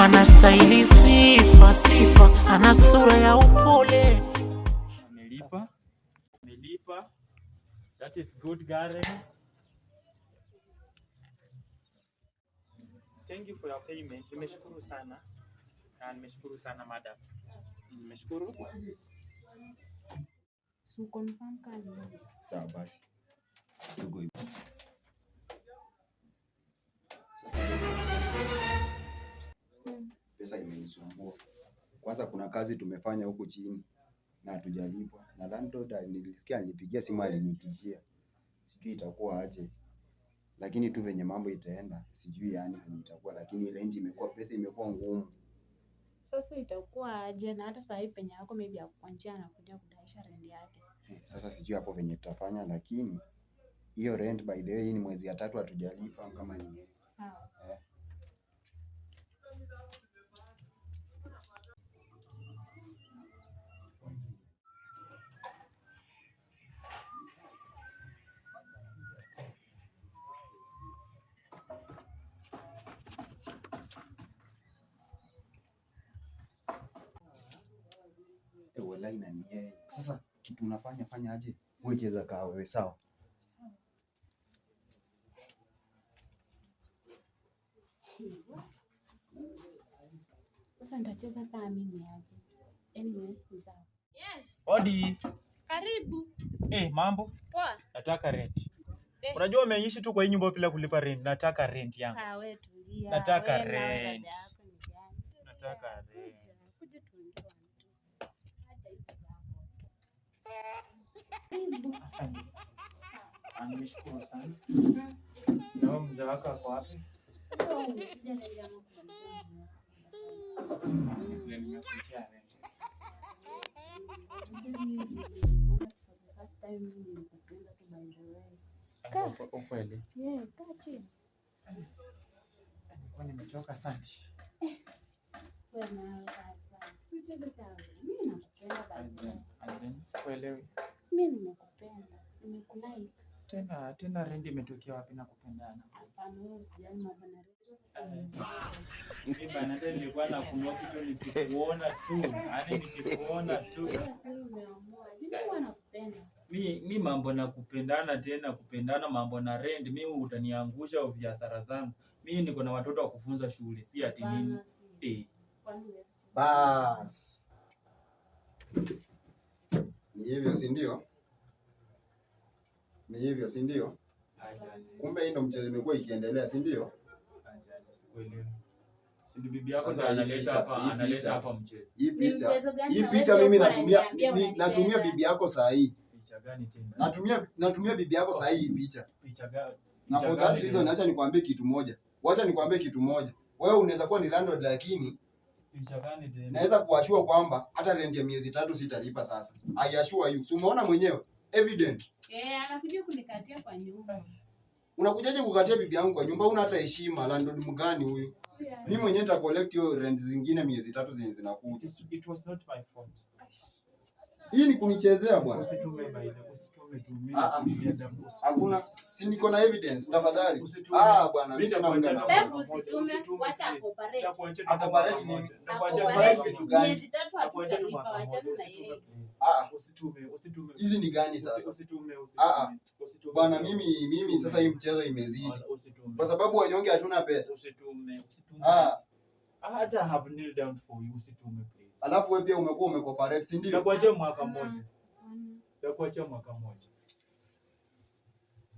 anastahili sifa sifa, ana sura ya upole. Nilipa. That is good, Garen. Thank you for your payment. Nimeshukuru sana. Nimeshukuru sana madam. Nimeshukuru. So confirm kazi. Sawa basi. Tugo hivi. Pesa imenisumbua. Kwanza kuna kazi tumefanya huku chini na hatujalipwa. Na landlord nilisikia alinipigia simu alinitishia. Sijui itakuwa aje. Lakini tu venye mambo itaenda, sijui yani venye itakuwa, lakini rent imekuwa, pesa imekuwa ngumu. Sasa itakuwa aje? Na hata sasa hivi penye yako maybe akuanjia na kuja kudaisha rent yake. Sasa sijui hapo venye tutafanya, lakini hiyo rent by the way hii ni mwezi ya 3 hatujalipa kama ni yeye. Sawa. Walai na ni yeye. Sasa kitu unafanya fanya aje? Wewe cheza kaa wewe, sawa? Sasa nitacheza kama mimi aje. Anyway, sawa. Yes. Odi. Karibu. Mambo? Poa. Nataka rent. Unajua umeishi tu kwa hii nyumba bila kulipa rent. Nataka rent yangu. Wewe tulia. Nataka rent. Nataka rent. Kuja tuongee. Asante sana. Nimeshukuru sana. Na mzee wako ako wapi? Sasa wewe unakuja na ile yangu kwa mzee. Nimekuletea rent. Ukweli? Yeah, kaa chini. Nilikuwa nimechoka, asante. Wewe na sasa. Si ucheze kama mimi nakupenda basi. Sikuelewi. Mimi nimekupenda. Nimekulike. Tena rent imetokea wapi na kupendana? Hapana, wewe usijali mambo na rent. Mimi bana tena nilikuwa na kunoti tu nikikuona tu. Yaani nikikuona tu. Sasa umeamua. Mimi nakupenda. Mimi mambo na kupendana tena kupendana mambo na rent mimi utaniangusha biashara zangu. Mimi niko na watoto wa kufunza shule, si ati nini. Bas. Ni hivyo si ndio? Ni hivyo si ndio? Kumbe hii ndo mchezo imekuwa ikiendelea si ndio? Sikuelewi. Si bibi yako ndo analeta hapa mchezo. Hii picha mimi natumia bibi yako saa hii. Picha gani tena? Natumia bibi yako saa hii picha. Picha gani? Na for that reason acha nikwambie kitu moja. Wacha nikwambie kitu moja. Wewe unaweza kuwa ni landlord lakini picha gani tena? Naweza kuashua kwamba hata rent ya miezi 3 sitalipa sasa. I assure you. Si umeona mwenyewe? Evident. Anakuja kunikatia kwa nyumba. Unakujaje kukatia bibi yangu kwa nyumba? Una hata heshima. Landlord mgani huyu? Mimi mwenyewe nita collect hiyo rent zingine miezi 3 zenye zinakuja. It was not my fault. Hii ni kunichezea bwana. Usitume baile, usitume tu mimi. Hakuna, si niko na evidence tafadhali. Bwana mimi sina muda na wewe. Usitume, wacha cooperate. Cooperate ni vitu gani? Miezi 3 hatutalipa, wacha na yeye. Usitume. Hizi ni gani sasa? Usitume. Bwana mimi sasa hii mchezo imezidi. Kwa sababu wanyonge hatuna pesa. Usitume. Hata have kneel down for you, usitume please. Alafu wewe pia umekuwa umecooperate, si ndio? Nakuachia mwaka mmoja.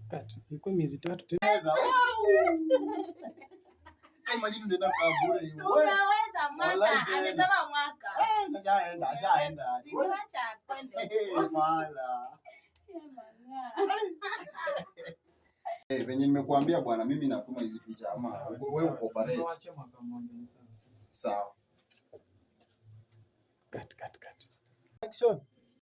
Kati, iko miezi 3 tena. Kama jini ndio kabure hiyo. Unaweza mwaka, amesema mwaka. Ashaenda. Siwacha kwende. Mala. Venye nimekuambia bwana, mimi natuma hizi picha ama wewe ucooperate. Nakuachia mwaka mmoja ni sawa. Sawa. Cut. Action.